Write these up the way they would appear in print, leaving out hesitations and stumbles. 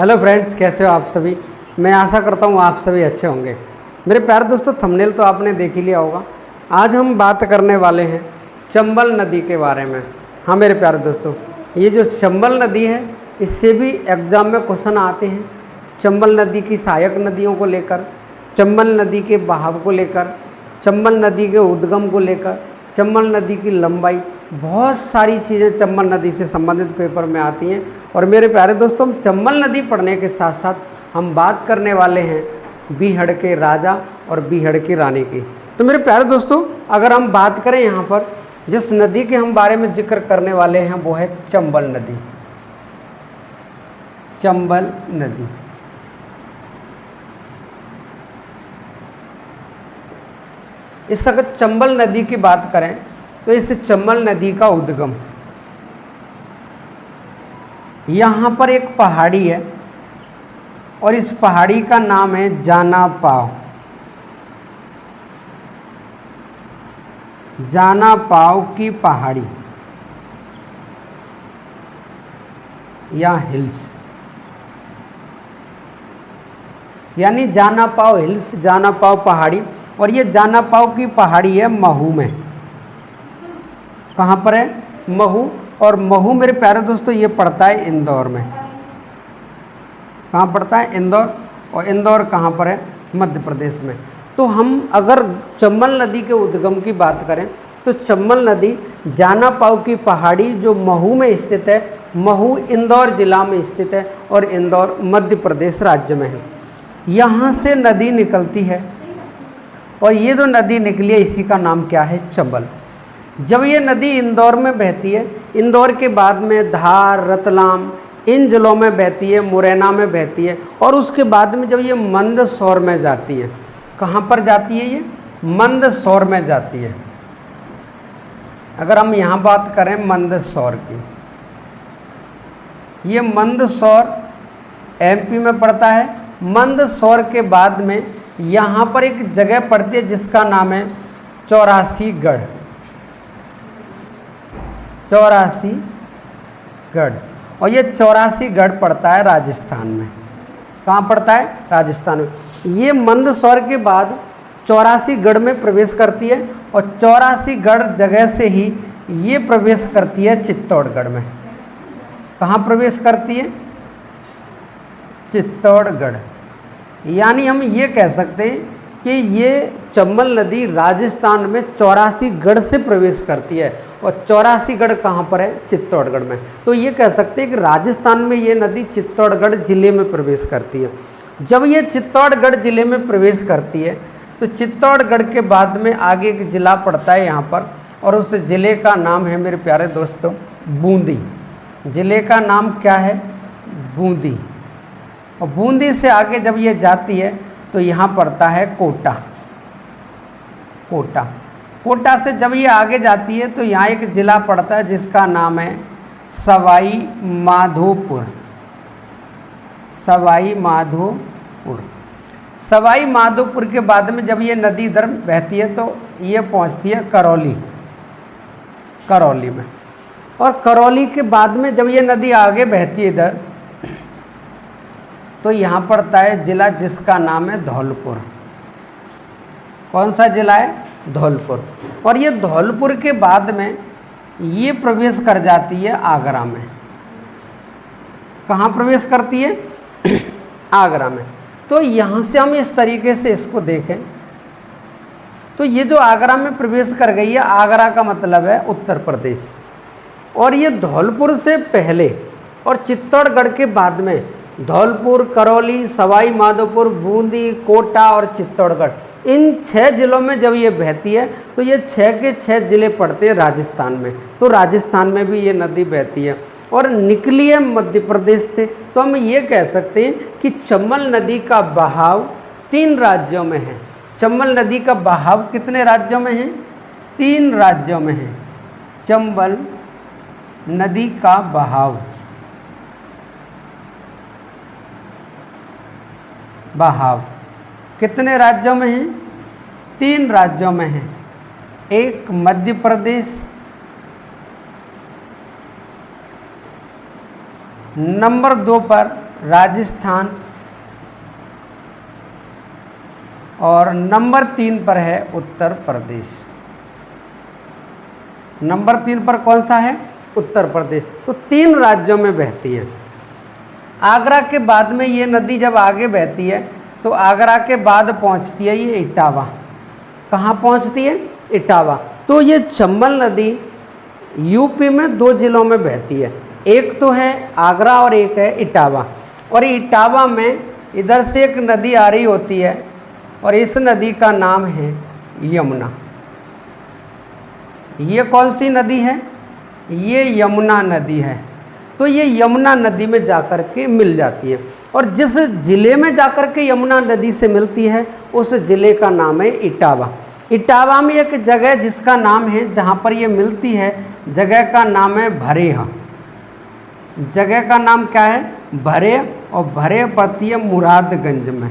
Hello friends, कैसे हो आप सभी। मैं आशा करता हूँ आप सभी अच्छे होंगे। मेरे प्यारे दोस्तों, थंबनेल तो आपने देख ही लिया होगा। आज हम बात करने वाले हैं चंबल नदी के बारे में। हाँ मेरे प्यारे दोस्तों, ये जो चंबल नदी है इससे भी एग्ज़ाम में क्वेश्चन आते हैं। चंबल नदी की सहायक नदियों को लेकर, चंबल नदी के बहाव को लेकर, चंबल नदी के उद्गम को लेकर, चंबल नदी की लंबाई, बहुत सारी चीज़ें चंबल नदी से संबंधित पेपर में आती हैं। और मेरे प्यारे दोस्तों, हम चंबल नदी पढ़ने के साथ साथ हम बात करने वाले हैं बीहड़ के राजा और बीहड़ की रानी की। तो मेरे प्यारे दोस्तों, अगर हम बात करें यहाँ पर जिस नदी के हम बारे में जिक्र करने वाले हैं वो है चंबल नदी। चंबल नदी इस अगर चंबल नदी की बात करें तो इस चंबल नदी का उद्गम यहाँ पर एक पहाड़ी है और इस पहाड़ी का नाम है जाना पाव। जाना पाव की पहाड़ी या हिल्स, यानी जाना पाव हिल्स, जाना पाव पहाड़ी। और ये जाना पाव की पहाड़ी है महू में। कहाँ पर है? महू। और महू मेरे प्यारे दोस्तों ये पड़ता है इंदौर में। कहाँ पड़ता है? इंदौर। और इंदौर कहाँ पर है? मध्य प्रदेश में। तो हम अगर चंबल नदी के उद्गम की बात करें तो चंबल नदी जाना पाव की पहाड़ी जो महू में स्थित है, महू इंदौर जिला में स्थित है और इंदौर मध्य प्रदेश राज्य में है। यहाँ से नदी निकलती है और ये जो नदी निकली है इसी का नाम क्या है? चंबल। जब ये नदी इंदौर में बहती है, इंदौर के बाद में धार, रतलाम इन जिलों में बहती है, मुरैना में बहती है और उसके बाद में जब ये मंदसौर में जाती है, कहाँ पर जाती है? ये मंदसौर में जाती है। अगर हम यहाँ बात करें मंदसौर की, ये मंदसौर एमपी में पड़ता है। मंदसौर के बाद में यहाँ पर एक जगह पड़ती है जिसका नाम है चौरासीगढ़। चौरासीगढ़। और ये चौरासीगढ़ पड़ता है राजस्थान में। कहाँ पड़ता है? राजस्थान में। ये मंदसौर के बाद चौरासीगढ़ में प्रवेश करती है और चौरासीगढ़ जगह से ही ये प्रवेश करती है चित्तौड़गढ़ में। कहाँ प्रवेश करती है? चित्तौड़गढ़। यानी हम ये कह सकते हैं कि ये चंबल नदी राजस्थान में चौरासीगढ़ से प्रवेश करती है और चौरासीगढ़ कहाँ पर है? चित्तौड़गढ़ में। तो ये कह सकते हैं कि राजस्थान में ये नदी चित्तौड़गढ़ जिले में प्रवेश करती है। जब ये चित्तौड़गढ़ जिले में प्रवेश करती है तो चित्तौड़गढ़ के बाद में आगे एक जिला पड़ता है यहाँ पर और उस जिले का नाम है मेरे प्यारे दोस्तों बूंदी। जिले का नाम क्या है? बूंदी। और बूंदी से आगे जब ये जाती है तो यहाँ पड़ता है कोटा। कोटा। कोटा से जब ये आगे जाती है तो यहाँ एक ज़िला पड़ता है जिसका नाम है सवाई माधोपुर। सवाई माधोपुर। सवाई माधोपुर के बाद में जब ये नदी इधर बहती है तो ये पहुँचती है करौली। करौली में। और करौली के बाद में जब ये नदी आगे बहती है इधर तो यहाँ पड़ता है ज़िला जिसका नाम है धौलपुर। कौन सा ज़िला है? धौलपुर। और ये धौलपुर के बाद में ये प्रवेश कर जाती है आगरा में। कहाँ प्रवेश करती है? आगरा में। तो यहाँ से हम इस तरीके से इसको देखें तो ये जो आगरा में प्रवेश कर गई है, आगरा का मतलब है उत्तर प्रदेश। और ये धौलपुर से पहले और चित्तौड़गढ़ के बाद में धौलपुर, करौली, सवाई माधोपुर, बूंदी, कोटा और चित्तौड़गढ़, इन 6 जिलों में जब ये बहती है तो ये 6 के 6 जिले पड़ते हैं राजस्थान में। तो राजस्थान में भी ये नदी बहती है और निकली है मध्य प्रदेश से। तो हम ये कह सकते हैं कि चंबल नदी का बहाव 3 राज्यों में है। चंबल नदी का बहाव कितने राज्यों में है? 3 राज्यों में है। चंबल नदी का बहाव कितने राज्यों में है? 3 राज्यों में है। एक मध्य प्रदेश, नंबर 2 पर राजस्थान, और नंबर 3 पर है उत्तर प्रदेश। नंबर 3 पर कौन सा है? उत्तर प्रदेश। तो 3 राज्यों में बहती है। आगरा के बाद में ये नदी जब आगे बहती है तो आगरा के बाद पहुंचती है ये इटावा। कहाँ पहुंचती है? इटावा। तो ये चंबल नदी यूपी में 2 जिलों में बहती है, एक तो है आगरा और एक है इटावा। और इटावा में इधर से एक नदी आ रही होती है और इस नदी का नाम है यमुना। ये कौन सी नदी है? ये यमुना नदी है। तो ये यमुना नदी में जाकर के मिल जाती है, और जिस ज़िले में जाकर के यमुना नदी से मिलती है उस ज़िले का नाम है इटावा। इटावा में एक जगह जिसका नाम है, जहाँ पर ये मिलती है, जगह का नाम है भरेह। जगह का नाम क्या है? भरेह। और भरेह पड़ती है मुरादगंज में।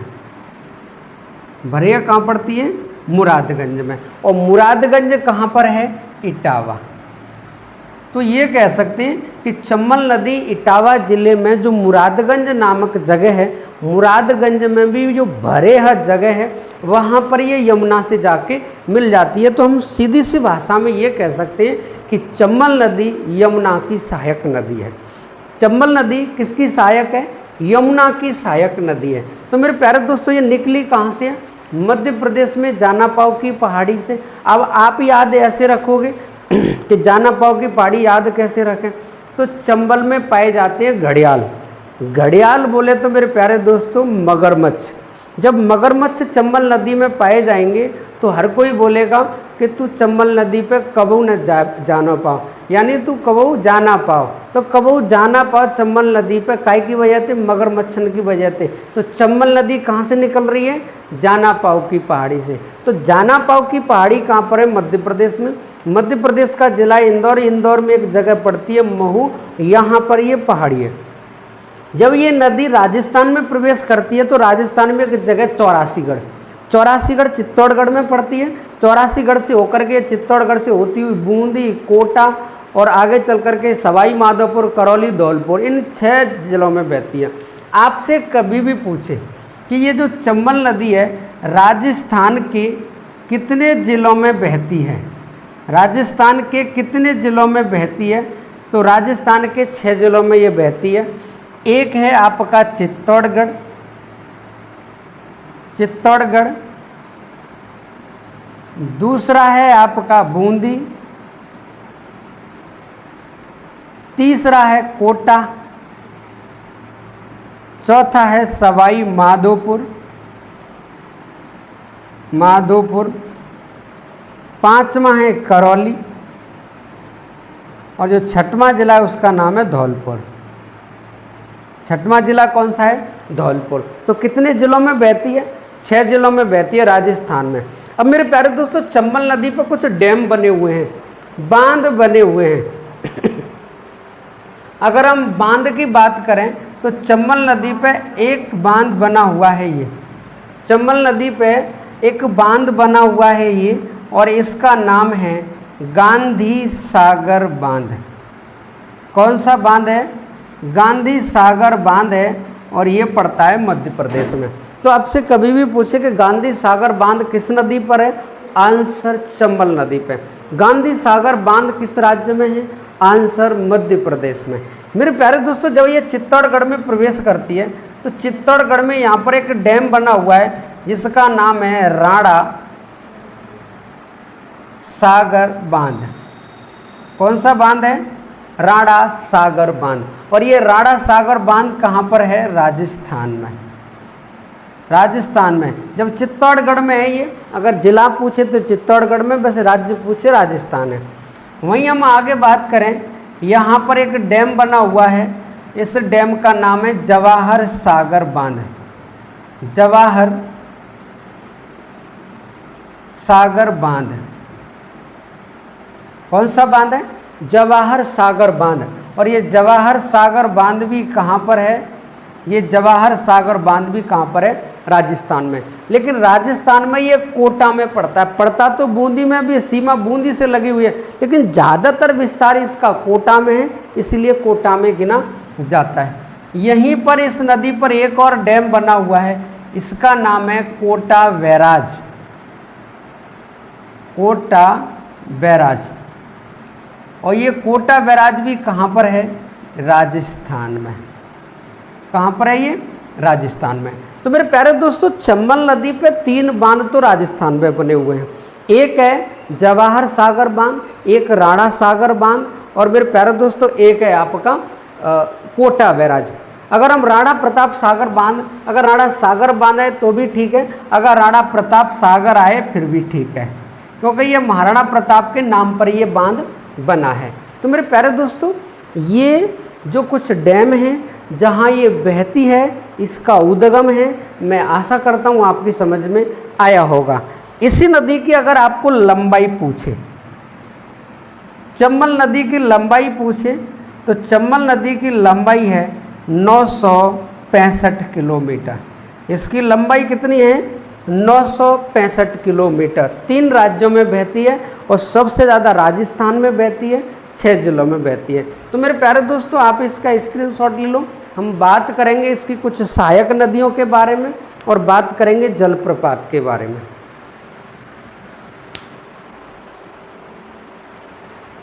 भरेह कहाँ पड़ती है? मुरादगंज में। और मुरादगंज कहाँ पर है? इटावा। तो ये कह सकते हैं कि चंबल नदी इटावा ज़िले में जो मुरादगंज नामक जगह है, मुरादगंज में भी जो भरेह जगह है वहाँ पर ये यमुना से जाके मिल जाती है। तो हम सीधी सी भाषा में ये कह सकते हैं कि चंबल नदी यमुना की सहायक नदी है। चंबल नदी किसकी सहायक है? यमुना की सहायक नदी है। तो मेरे प्यारे दोस्तों, ये निकली कहाँ से है? मध्य प्रदेश में जानापाव की पहाड़ी से। अब आप याद ऐसे रखोगे कि जानापाव की पहाड़ी याद कैसे रखें? तो चंबल में पाए जाते हैं घड़ियाल। घड़ियाल बोले तो मेरे प्यारे दोस्तों मगरमच्छ। जब मगरमच्छ चंबल नदी में पाए जाएंगे तो हर कोई बोलेगा कि तू चंबल नदी पे कबहू न जाना पाओ, यानी तू कबहू जाना पाओ। तो कबहू जाना पाओ चंबल नदी पे काय की वजह से? मगरमच्छन की वजह से। तो चंबल नदी कहाँ से निकल रही है? जानापाव की पहाड़ी से। तो जानापाव की पहाड़ी कहाँ पर है? मध्य प्रदेश में। मध्य प्रदेश का जिला इंदौर। इंदौर में एक जगह पड़ती है महू, यहाँ पर ये पहाड़ी है। जब ये नदी राजस्थान में प्रवेश करती है तो राजस्थान में एक जगह चौरासीगढ़। चौरासीगढ़ चित्तौड़गढ़ में पड़ती है। चौरासीगढ़ से होकर के चित्तौड़गढ़ से होती हुई बूंदी, कोटा और आगे चल कर के सवाई माधोपुर, करौली, धौलपुर, इन 6 जिलों में बहती है। आपसे कभी भी पूछे कि ये जो चंबल नदी है राजस्थान के कितने जिलों में बहती है, राजस्थान के कितने जिलों में बहती है, तो राजस्थान के 6 जिलों में ये बहती है। एक है आपका चित्तौड़गढ़, चित्तौड़गढ़। दूसरा है आपका बूंदी। तीसरा है कोटा। चौथा है सवाई माधोपुर, पांचवा है करौली, और जो छठवां जिला है उसका नाम है धौलपुर। छठवां जिला कौन सा है? धौलपुर। तो कितने जिलों में बहती है? 6 जिलों में बहती है राजस्थान में। अब मेरे प्यारे दोस्तों, चंबल नदी पर कुछ डैम बने हुए हैं, बांध बने हुए हैं। अगर हम बांध की बात करें तो चंबल नदी पे एक बांध बना हुआ है। ये चंबल नदी पे एक बांध बना हुआ है ये, और इसका नाम है गांधी सागर बांध। कौन सा बांध है? गांधी सागर बांध है, और ये पड़ता है मध्य प्रदेश में। तो आपसे कभी भी पूछे कि गांधी सागर बांध किस नदी पर है? आंसर चंबल नदी पे। गांधी सागर बांध किस राज्य में है? आंसर मध्य प्रदेश में। मेरे प्यारे दोस्तों, जब ये चित्तौड़गढ़ में प्रवेश करती है तो चित्तौड़गढ़ में यहाँ पर एक डैम बना हुआ है जिसका नाम है राणा सागर बांध। कौन सा बांध है? राणा सागर बांध। और ये राणा सागर बांध कहाँ पर है? राजस्थान में। राजस्थान में। जब चित्तौड़गढ़ में है ये, अगर जिला पूछे तो चित्तौड़गढ़ में, वैसे राज्य पूछे राजस्थान है। वहीं हम आगे बात करें, यहाँ पर एक डैम बना हुआ है, इस डैम का नाम है जवाहर सागर बांध। जवाहर सागर बांध। कौन सा बांध है? जवाहर सागर बांध। और ये जवाहर सागर बांध भी कहाँ पर है? ये जवाहर सागर बांध भी कहाँ पर है? राजस्थान में। लेकिन राजस्थान में ये कोटा में पड़ता है। पड़ता तो बूंदी में भी, सीमा बूंदी से लगी हुई है, लेकिन ज़्यादातर विस्तार इसका कोटा में है, इसलिए कोटा में गिना जाता है। यहीं पर इस नदी पर एक और डैम बना हुआ है, इसका नाम है कोटा बैराज। कोटा बैराज। और ये कोटा बैराज भी कहाँ पर है? राजस्थान में। कहाँ पर है ये? राजस्थान में। तो मेरे प्यारे दोस्तों, चंबल नदी पे 3 बांध तो राजस्थान में बने हुए हैं। एक है जवाहर सागर बांध, एक राणा सागर बांध, और मेरे प्यारे दोस्तों एक है आपका कोटा बैराज। अगर हम राणा प्रताप सागर बांध, अगर राणा सागर बांध है तो भी ठीक है, अगर राणा प्रताप सागर आए फिर भी ठीक है, क्योंकि ये महाराणा प्रताप के नाम पर ये बांध बना है। तो मेरे प्यारे दोस्तों, ये जो कुछ डैम हैं जहाँ ये बहती है, इसका उद्गम है, मैं आशा करता हूँ आपकी समझ में आया होगा। इसी नदी की अगर आपको लंबाई पूछे, चंबल नदी की लंबाई पूछे, तो चंबल नदी की लंबाई है 965 किलोमीटर। इसकी लंबाई कितनी है? 965 किलोमीटर। 3 राज्यों में बहती है और सबसे ज़्यादा राजस्थान में बहती है, 6 जिलों में बहती है। तो मेरे प्यारे दोस्तों, आप इसका स्क्रीनशॉट ले लो। हम बात करेंगे इसकी कुछ सहायक नदियों के बारे में और बात करेंगे जलप्रपात के बारे में।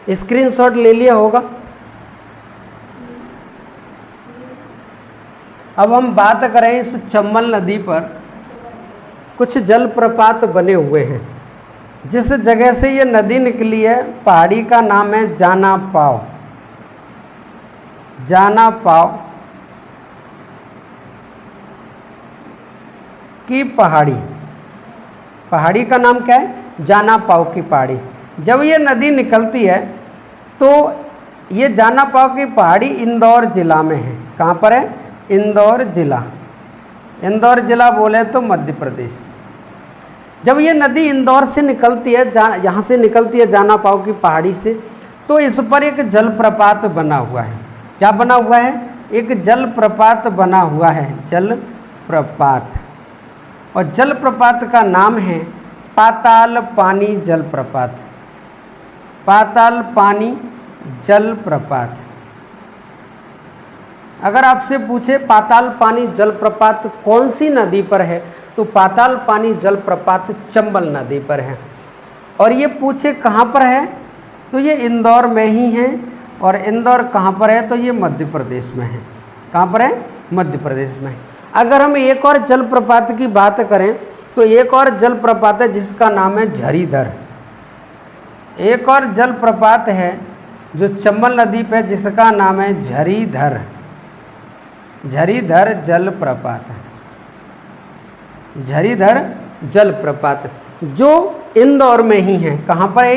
स्क्रीनशॉट ले लिया होगा। अब हम बात करें इस चंबल नदी पर कुछ जलप्रपात बने हुए हैं। जिस जगह से ये नदी निकली है, पहाड़ी का नाम है जाना पाव। जाना पाव की पहाड़ी, पहाड़ी का नाम क्या है? जाना पाव की पहाड़ी। जब ये नदी निकलती है तो ये जाना पाव की पहाड़ी इंदौर जिला में है। कहाँ पर है? इंदौर जिला। इंदौर जिला बोले तो मध्य प्रदेश। जब ये नदी इंदौर से निकलती है, यहाँ से निकलती है जाना पाव की पहाड़ी से, तो इस पर एक जलप्रपात बना हुआ है। क्या बना हुआ है? एक जलप्रपात बना हुआ है, जलप्रपात। और जलप्रपात का नाम है पाताल पानी जलप्रपात। पाताल पानी जलप्रपात। अगर आपसे पूछे पाताल पानी जलप्रपात कौन सी नदी पर है, तो पाताल पानी जलप्रपात चंबल नदी पर है। और ये पूछे कहाँ पर है, तो ये इंदौर में ही है। और इंदौर कहाँ पर है, तो ये मध्य प्रदेश में है। कहाँ पर है? मध्य प्रदेश में है। अगर हम एक और जलप्रपात की बात करें, तो एक और जलप्रपात है जिसका नाम है झरीधर। एक और जलप्रपात है जो चंबल नदी पे, जिसका नाम है झरीधर। झरीधर जलप्रपात। झरीधर जलप्रपात जो इंदौर में ही है। कहाँ पर है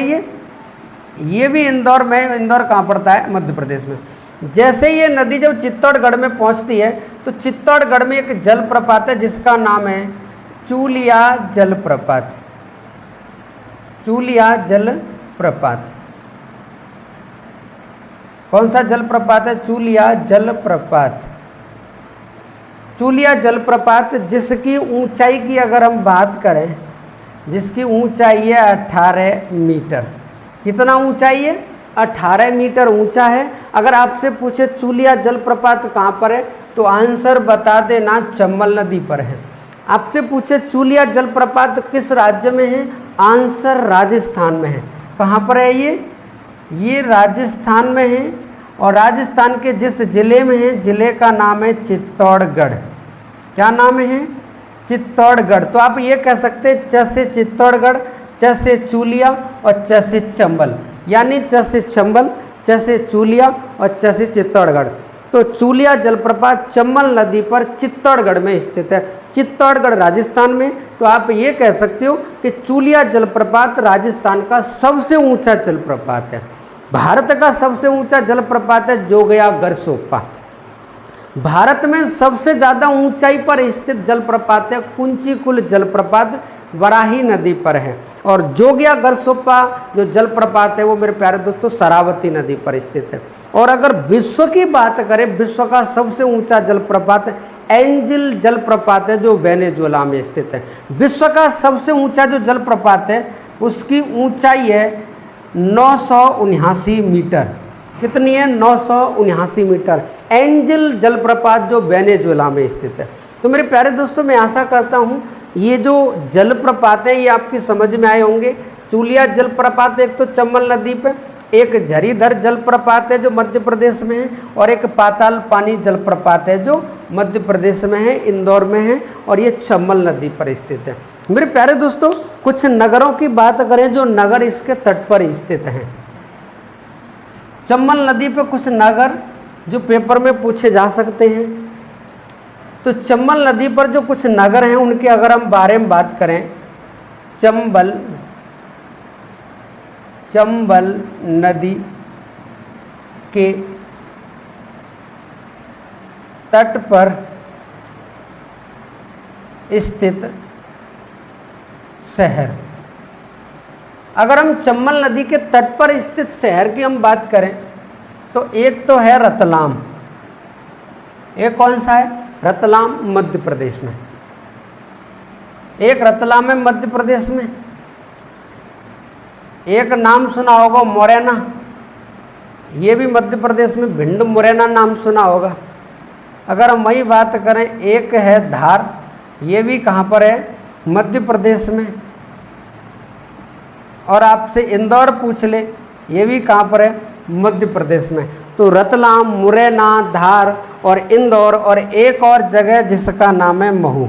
ये भी इंदौर में। इंदौर कहाँ पड़ता है? मध्य प्रदेश में। जैसे ये नदी जब चित्तौड़गढ़ में पहुँचती है, तो चित्तौड़गढ़ में एक जलप्रपात है जिसका नाम है चूलिया जलप्रपात। चूलिया जलप्रपात। कौन सा जलप्रपात है? चूलिया जलप्रपात। चूलिया जलप्रपात जिसकी ऊंचाई की अगर हम बात करें, जिसकी ऊंचाई है 18 मीटर। कितना ऊंचाई है? 18 मीटर ऊंचा है। अगर आपसे पूछे चूलिया जलप्रपात कहाँ पर है, तो आंसर बता देना चंबल नदी पर है। आपसे पूछे चूलिया जलप्रपात किस राज्य में है, आंसर राजस्थान में है। कहाँ पर है ये राजस्थान में है। और राजस्थान के जिस जिले में है, जिले का नाम है चित्तौड़गढ़। क्या नाम है? चित्तौड़गढ़। तो आप ये कह सकते हैं च से चित्तौड़गढ़, च से चूलिया और च से चंबल, यानी च से चंबल, च से चूलिया और च से चित्तौड़गढ़। तो चूलिया जलप्रपात चंबल नदी पर चित्तौड़गढ़ में स्थित है। चित्तौड़गढ़ राजस्थान में। तो आप ये कह सकते हो कि चूलिया जलप्रपात राजस्थान का सबसे ऊंचा जलप्रपात है। भारत का सबसे ऊंचा जलप्रपात है जोगिया गरसोप्पा। भारत में सबसे ज़्यादा ऊंचाई पर स्थित जलप्रपात है कुंचीकुल जलप्रपात, वराही नदी पर है। और जोगिया गरसोप्पा जो जलप्रपात है वो मेरे प्यारे दोस्तों शरावती नदी पर स्थित है। और अगर विश्व की बात करें, विश्व का सबसे ऊंचा जलप्रपात एंजिल जलप्रपात है जो वेनेजुएला में स्थित है। विश्व का सबसे ऊंचा जो जलप्रपात है उसकी ऊंचाई है 979 मीटर। कितनी है? 979 मीटर। एंजल जलप्रपात जो वेनेजुएला में स्थित है। तो मेरे प्यारे दोस्तों, मैं आशा करता हूँ ये जो जलप्रपात हैं ये आपकी समझ में आए होंगे। चूलिया जलप्रपात एक तो चंबल नदी पे, एक झरीधर जलप्रपात है जो मध्य प्रदेश में है, और एक पाताल पानी जलप्रपात है जो मध्य प्रदेश में है, इंदौर में है, और ये चंबल नदी पर स्थित है। मेरे प्यारे दोस्तों, कुछ नगरों की बात करें जो नगर इसके तट पर स्थित हैं। चंबल नदी पे कुछ नगर जो पेपर में पूछे जा सकते हैं। तो चंबल नदी पर जो कुछ नगर हैं उनके अगर हम बारे में बात करें, चंबल नदी के तट पर स्थित शहर। अगर हम चंबल नदी के तट पर स्थित शहर की हम बात करें तो एक तो है रतलाम। एक कौन सा है? रतलाम, मध्य प्रदेश में। एक रतलाम है मध्य प्रदेश में। एक नाम सुना होगा मुरैना, ये भी मध्य प्रदेश में, भिंड मुरैना नाम सुना होगा। अगर हम वही बात करें, एक है धार, ये भी कहाँ पर है? मध्य प्रदेश में। और आपसे इंदौर पूछ ले, ये भी कहाँ पर है? मध्य प्रदेश में। तो रतलाम, मुरैना, धार और इंदौर, और एक और जगह जिसका नाम है महू।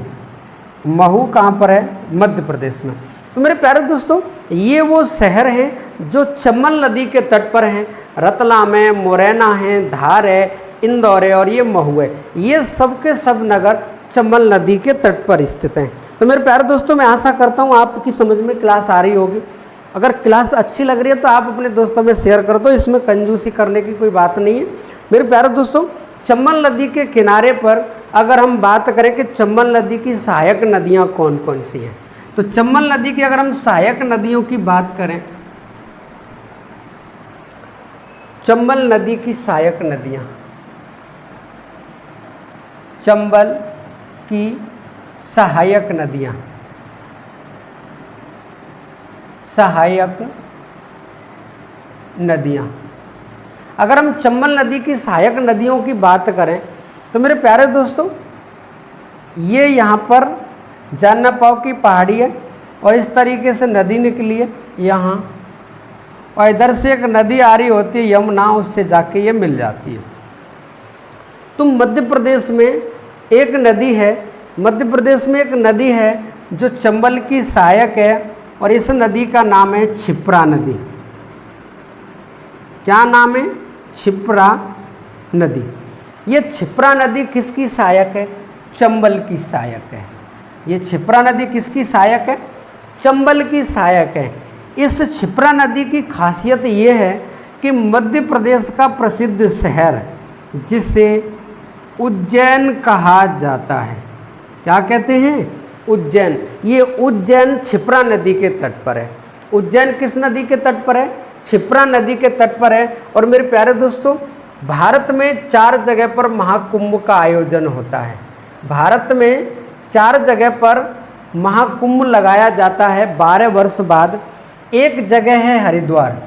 महू कहाँ पर है? मध्य प्रदेश में। तो मेरे प्यारे दोस्तों, ये वो शहर हैं जो चंबल नदी के तट पर हैं। रतलाम है, मुरैना है, धार है, इंदौर है और ये महू है। ये सब के सब नगर चंबल नदी के तट पर स्थित हैं। तो मेरे प्यारे दोस्तों, मैं आशा करता हूँ आपकी समझ में क्लास आ रही होगी। अगर क्लास अच्छी लग रही है तो आप अपने दोस्तों में शेयर कर दो, इसमें कंजूसी करने की कोई बात नहीं है। मेरे प्यारे दोस्तों, चंबल नदी के किनारे पर अगर हम बात करें कि चंबल नदी की सहायक नदियाँ कौन कौन सी हैं, तो चंबल नदी की अगर हम सहायक नदियों की बात करें, चंबल नदी की सहायक नदियाँ, चंबल की सहायक नदियाँ, सहायक नदियाँ। अगर हम चंबल नदी की सहायक नदियों की बात करें तो मेरे प्यारे दोस्तों, ये यहाँ पर जानना पाओ की पहाड़ी है और इस तरीके से नदी निकली है यहाँ, और इधर से एक नदी आ रही होती है यमुना, उससे जाके ये मिल जाती है। तो मध्य प्रदेश में एक नदी है, मध्य प्रदेश में एक नदी है जो चंबल की सहायक है, और इस नदी का नाम है क्षिप्रा नदी। क्या नाम है? क्षिप्रा नदी। ये क्षिप्रा नदी किसकी सहायक है? चंबल की सहायक है। ये क्षिप्रा नदी किसकी सहायक है? चंबल की सहायक है। इस क्षिप्रा नदी की खासियत ये है कि मध्य प्रदेश का प्रसिद्ध शहर जिसे उज्जैन कहा जाता है, क्या कहते हैं? उज्जैन। ये उज्जैन क्षिप्रा नदी के तट पर है। उज्जैन किस नदी के तट पर है? क्षिप्रा नदी के तट पर है। और मेरे प्यारे दोस्तों, भारत में 4 जगह पर महाकुंभ का आयोजन होता है। भारत में 4 जगह पर महाकुंभ लगाया जाता है 12 वर्ष बाद। एक जगह है हरिद्वार,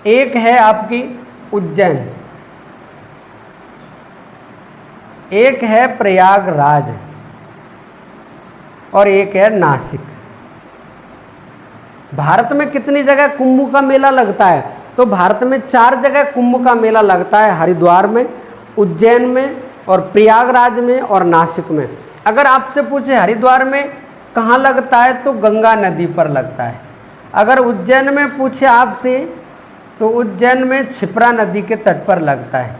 एक है आपकी उज्जैन, एक है प्रयागराज और एक है नासिक। भारत में कितनी जगह कुंभ का मेला लगता है? तो भारत में 4 जगह कुंभ का मेला लगता है, हरिद्वार में, उज्जैन में और प्रयागराज में और नासिक में। अगर आपसे पूछे हरिद्वार में कहाँ लगता है तो गंगा नदी पर लगता है। अगर उज्जैन में पूछे आपसे तो उज्जैन में क्षिप्रा नदी के तट पर लगता है।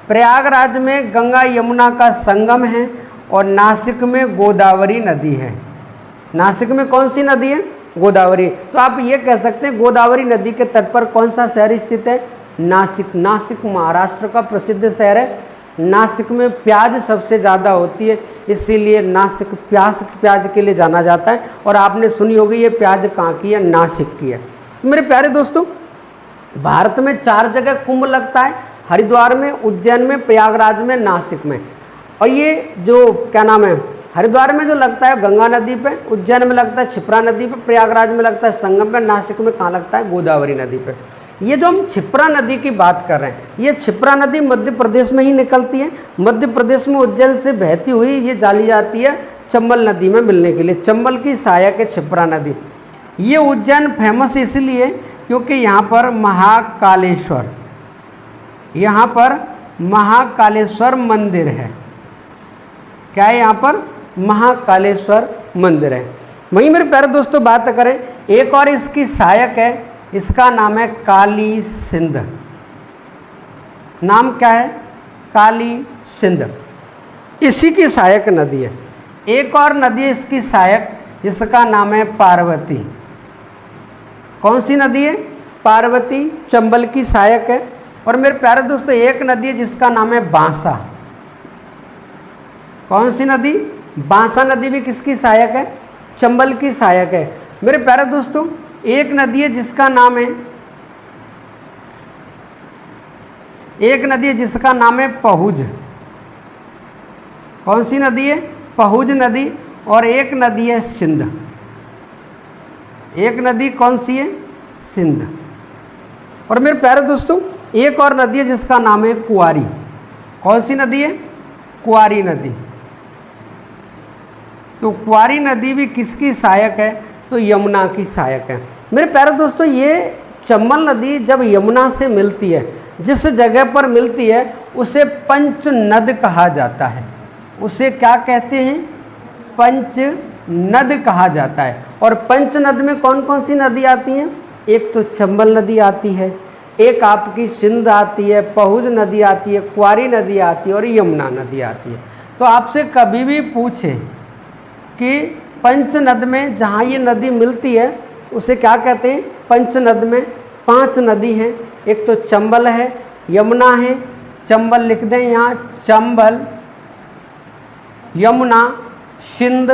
प्रयागराज में गंगा यमुना का संगम है और नासिक में गोदावरी नदी है। नासिक में कौन सी नदी है? गोदावरी। तो आप ये कह सकते हैं गोदावरी नदी के तट पर कौन सा शहर स्थित है? नासिक। नासिक महाराष्ट्र का प्रसिद्ध शहर है। नासिक में प्याज सबसे ज़्यादा होती है, इसीलिए नासिक प्याज के लिए जाना जाता है। और आपने सुनी होगी ये प्याज कहाँ की है? नासिक की है। मेरे प्यारे दोस्तों, भारत में 4 जगह कुंभ लगता है, हरिद्वार में, उज्जैन में, प्रयागराज में, नासिक में। और ये जो क्या नाम है, हरिद्वार में जो लगता है गंगा नदी पे, उज्जैन में लगता है क्षिप्रा नदी पे, प्रयागराज में लगता है संगम पे, नासिक में कहाँ लगता है? गोदावरी नदी पे। ये जो हम क्षिप्रा नदी की बात कर रहे हैं, ये क्षिप्रा नदी मध्य प्रदेश में ही निकलती है। मध्य प्रदेश में उज्जैन से बहती हुई ये डाली जाती है चंबल नदी में मिलने के लिए। चंबल की सहायक है क्षिप्रा नदी। ये उज्जैन फेमस इसलिए क्योंकि यहाँ पर महाकालेश्वर मंदिर है। क्या है? यहाँ पर महाकालेश्वर मंदिर है। वहीं मेरे प्यारे दोस्तों बात करें, एक और इसकी सहायक है, इसका नाम है काली सिंध। नाम क्या है? काली सिंध। इसी की सहायक नदी है। एक और नदी है इसकी सहायक, जिसका नाम है पार्वती। कौन सी नदी है? पार्वती, चंबल की सहायक है। और मेरे प्यारे दोस्तों एक नदी है जिसका नाम है बांसा। कौन सी नदी? बांसा नदी भी किसकी सहायक है? चंबल की सहायक है। मेरे प्यारे दोस्तों एक नदी है जिसका नाम है पहुज। कौन सी नदी है? पहुज नदी। और एक नदी है सिंध। एक नदी कौन सी है? सिंध। और मेरे प्यारे दोस्तों एक और नदी है जिसका नाम है कुआरी। कौन सी नदी है? कुआरी नदी। तो कुआरी नदी भी किसकी सहायक है? तो यमुना की सहायक है। मेरे प्यारे दोस्तों ये चंबल नदी जब यमुना से मिलती है, जिस जगह पर मिलती है उसे पंचनद कहा जाता है। उसे क्या कहते हैं? पंचनद कहा जाता है। और पंचनद में कौन कौन सी नदी आती हैं? एक तो चंबल नदी आती है, एक आपकी सिंध आती है, पहुज नदी आती है, कुआरी नदी आती है और यमुना नदी आती है। तो आपसे कभी भी पूछे कि पंचनद में जहाँ ये नदी मिलती है उसे क्या कहते हैं? पंचनद में 5 नदी हैं। एक तो चंबल है, यमुना है, चंबल लिख दें यहाँ, चंबल, यमुना, सिंध,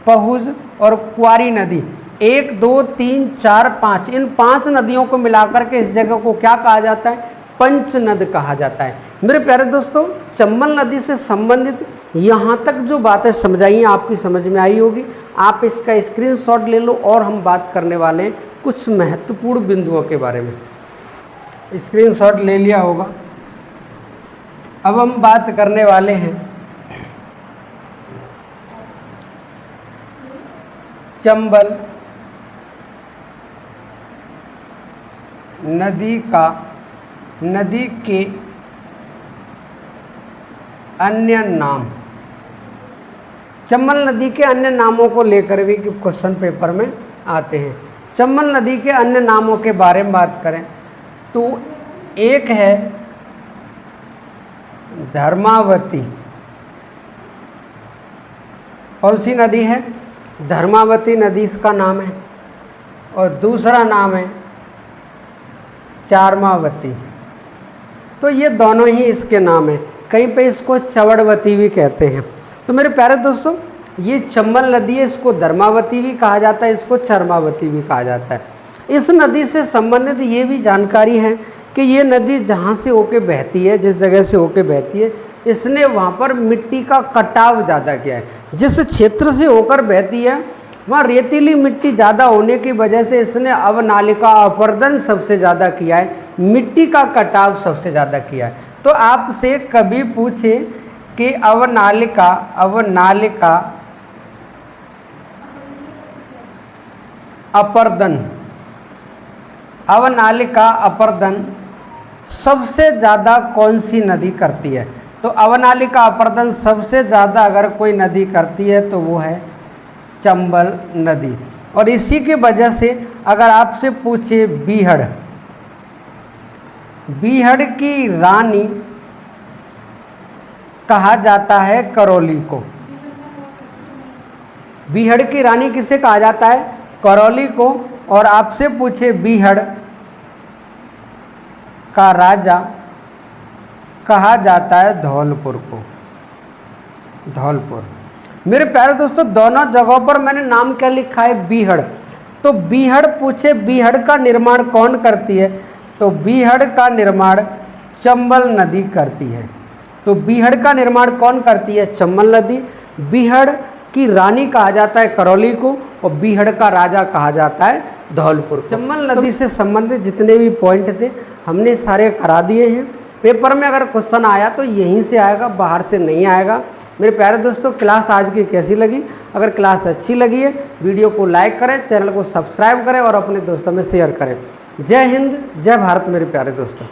पहुज और कुआरी नदी। 1 2 3 4 5 इन 5 नदियों को मिलाकर के इस जगह को क्या कहा जाता है? पंचनद कहा जाता है। मेरे प्यारे दोस्तों चंबल नदी से संबंधित यहाँ तक जो बातें समझाई हैं आपकी समझ में आई होगी। आप इसका स्क्रीनशॉट ले लो और हम बात करने वाले हैं कुछ महत्वपूर्ण बिंदुओं के बारे में। स्क्रीनशॉट ले लिया होगा। अब हम बात करने वाले हैं चंबल नदी के अन्य नाम। चंबल नदी के अन्य नामों को लेकर भी क्वेश्चन पेपर में आते हैं। चंबल नदी के अन्य नामों के बारे में बात करें तो एक है धर्मावती। कौन सी नदी है? धर्मावती नदी इसका नाम है। और दूसरा नाम है चारमावती। तो ये दोनों ही इसके नाम हैं। कहीं पे इसको चवड़वती भी कहते हैं। तो मेरे प्यारे दोस्तों ये चंबल नदी है, इसको धर्मावती भी कहा जाता है, इसको चरमावती भी कहा जाता है। इस नदी से संबंधित ये भी जानकारी है कि ये नदी जहाँ से होके बहती है, जिस जगह से होके बहती है, इसने वहाँ पर मिट्टी का कटाव ज़्यादा किया है। जिस क्षेत्र से होकर बहती है वहाँ रेतीली मिट्टी ज़्यादा होने की वजह से इसने अवनालिका अपरदन सबसे ज़्यादा किया है, मिट्टी का कटाव सबसे ज़्यादा किया है। तो आपसे कभी पूछे कि अवनालिका अपरदन सबसे ज़्यादा कौन सी नदी करती है? तो अवनालिका अपरदन सबसे ज़्यादा अगर कोई नदी करती है तो वो है चंबल नदी। और इसी की वजह से अगर आपसे पूछे बीहड़ की रानी कहा जाता है करौली को। बीहड़ की रानी किसे कहा जाता है? करौली को। और आपसे पूछे बीहड़ का राजा कहा जाता है धौलपुर को। धौलपुर। मेरे प्यारे दोस्तों दोनों जगहों पर मैंने नाम क्या लिखा है? बीहड़। तो बीहड़ पूछे बीहड़ का निर्माण कौन करती है? तो बीहड़ का निर्माण चंबल नदी करती है। तो बीहड़ का निर्माण कौन करती है? चंबल नदी। बीहड़ की रानी कहा जाता है करौली को और बीहड़ का राजा कहा जाता है धौलपुर। चंबल नदी से संबंधित जितने भी पॉइंट थे हमने सारे करा दिए हैं। पेपर में अगर क्वेश्चन आया तो यहीं से आएगा, बाहर से नहीं आएगा। मेरे प्यारे दोस्तों, क्लास आज की कैसी लगी? अगर क्लास अच्छी लगी है वीडियो को लाइक करें, चैनल को सब्सक्राइब करें और अपने दोस्तों में शेयर करें। जय हिंद, जय भारत मेरे प्यारे दोस्तों।